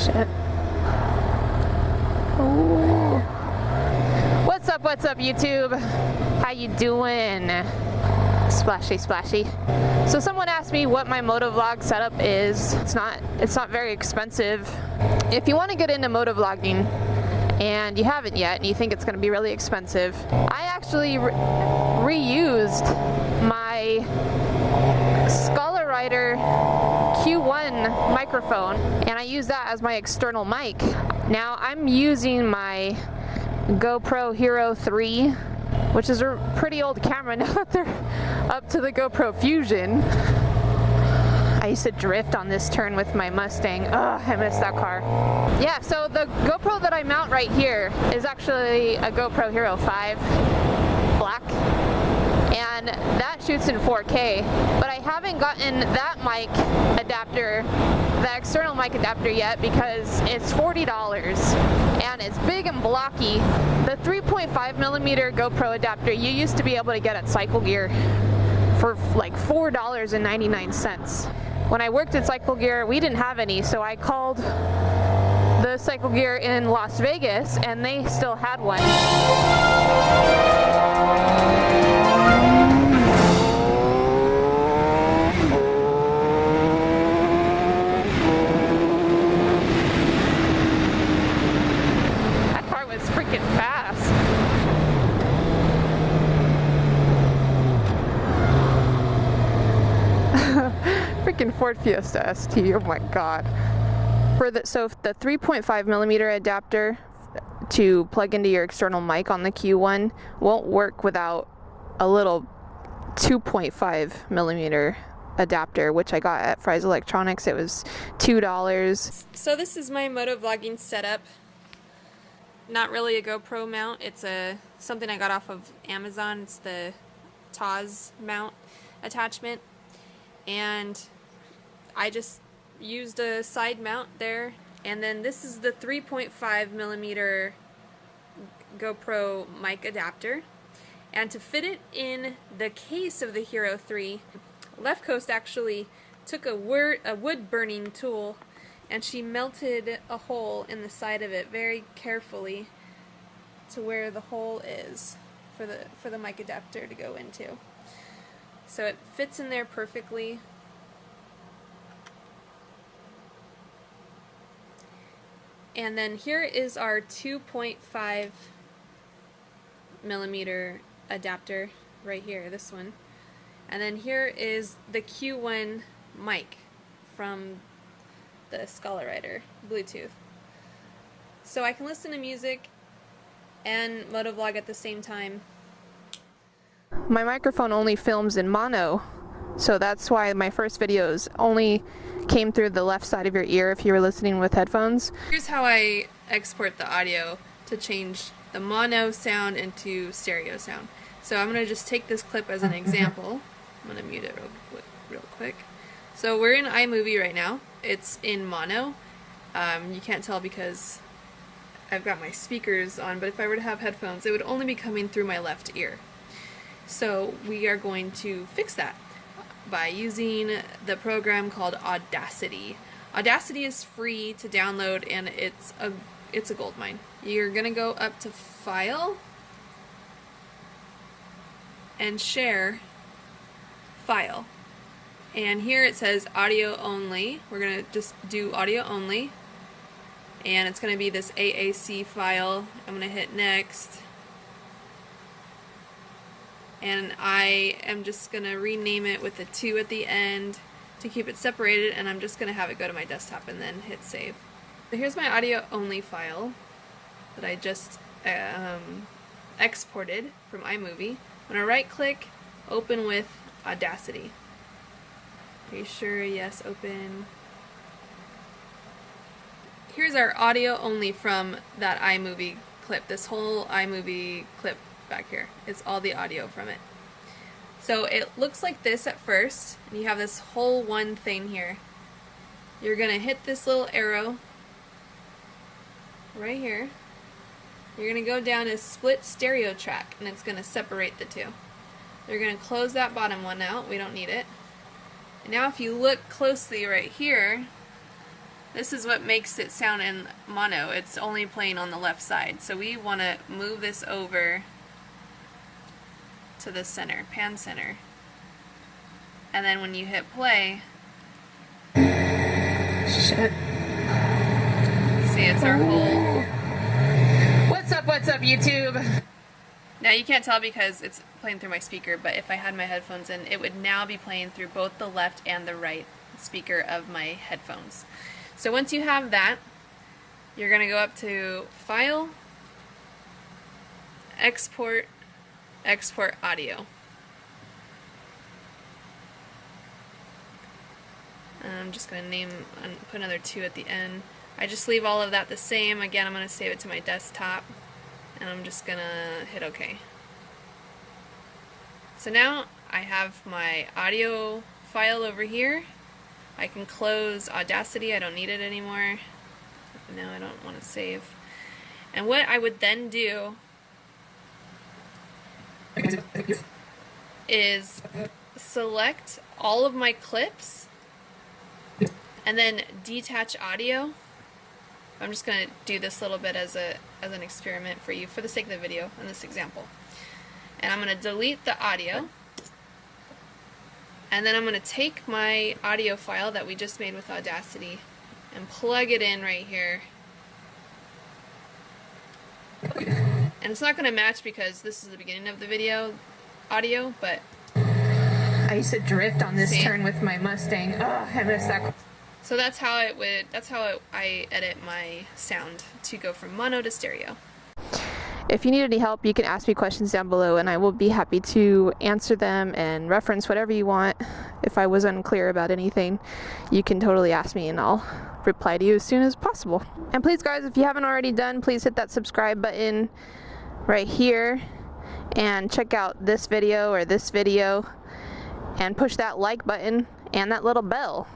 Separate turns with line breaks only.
Shit. Ooh. What's up, YouTube? How you doing? Splashy, splashy. So someone asked me what my Motovlog setup is. It's not very expensive. If you want to get into motovlogging and you haven't yet and you think it's going to be really expensive, I actually reused my Scala Q1 microphone and I use that as my external mic. Now I'm using my GoPro Hero 3, which is a pretty old camera now that they're up to the GoPro Fusion. I used to drift on this turn with my Mustang. Ugh, I miss that car. Yeah, so the GoPro that I mount right here is actually a GoPro Hero 5 Black. And that shoots in 4K, but I haven't gotten that mic adapter, the external mic adapter yet, because it's $40 and it's big and blocky. The 3.5mm GoPro adapter you used to be able to get at Cycle Gear for like $4.99. When I worked at Cycle Gear, we didn't have any, so I called the Cycle Gear in Las Vegas and they still had one. Freaking Ford Fiesta ST, oh my god. So the 3.5mm adapter to plug into your external mic on the Q1 won't work without a little 2.5mm adapter, which I got at Fry's Electronics. It was $2.
So this is my motovlogging setup. Not really a GoPro mount, it's something I got off of Amazon. It's the TAWS mount attachment. And I just used a side mount there, and then this is the 3.5mm GoPro mic adapter. And to fit it in the case of the Hero 3, Left Coast actually took a wood burning tool and she melted a hole in the side of it very carefully to where the hole is for the mic adapter to go into. So it fits in there perfectly. And then here is our 2.5mm adapter right here, this one. And then here is the Q1 mic from the Scala Bluetooth. So I can listen to music and motovlog at the same time.
My microphone only films in mono, so that's why my first videos only came through the left side of your ear if you were listening with headphones.
Here's how I export the audio to change the mono sound into stereo sound. So I'm going to just take this clip as an example. I'm going to mute it real quick. So we're in iMovie right now. It's in mono. You can't tell because I've got my speakers on, but if I were to have headphones, it would only be coming through my left ear. So we are going to fix that by using the program called Audacity. Audacity is free to download and it's a gold mine. You're gonna go up to File and Share File. And here it says Audio Only. We're gonna just do Audio Only. And it's gonna be this AAC file. I'm gonna hit Next. And I am just going to rename it with a 2 at the end to keep it separated, and I'm just going to have it go to my desktop and then hit save. So here's my audio only file that I just exported from iMovie. I'm going to right click, open with Audacity. Are you sure? Yes, open. Here's our audio only from that iMovie clip, this whole iMovie clip. Back here. It's all the audio from it. So it looks like this at first, and you have this whole one thing here. You're going to hit this little arrow right here. You're going to go down to split stereo track, and it's going to separate the two. You're going to close that bottom one out. We don't need it. And now if you look closely right here, This is what makes it sound in mono. It's only playing on the left side. So we want to move this over to the center, pan center. And then when you hit play,
shit.
See, it's our whole...
What's up, YouTube?
Now you can't tell because it's playing through my speaker, but if I had my headphones in, it would now be playing through both the left and the right speaker of my headphones. So once you have that, you're going to go up to File, Export, Export Audio. I'm just going to put another 2 at the end. I just leave all of that the same. Again, I'm going to save it to my desktop, and I'm just going to hit OK. So now I have my audio file over here. I can close Audacity. I don't need it anymore. No, I don't want to save. And what I would then do is select all of my clips and then detach audio. I'm just going to do this little bit as an experiment for you for the sake of the video in this example. And I'm going to delete the audio. And then I'm going to take my audio file that we just made with Audacity and plug it in right here. And it's not going to match because this is the beginning of the video audio, but...
I used to drift on this turn with my Mustang. Oh, I missed that.
So that's how I edit my sound to go from mono to stereo.
If you need any help, you can ask me questions down below and I will be happy to answer them and reference whatever you want. If I was unclear about anything, you can totally ask me and I'll reply to you as soon as possible. And please guys, if you haven't already done, please hit that subscribe button right here and check out this video or this video and push that like button and that little bell.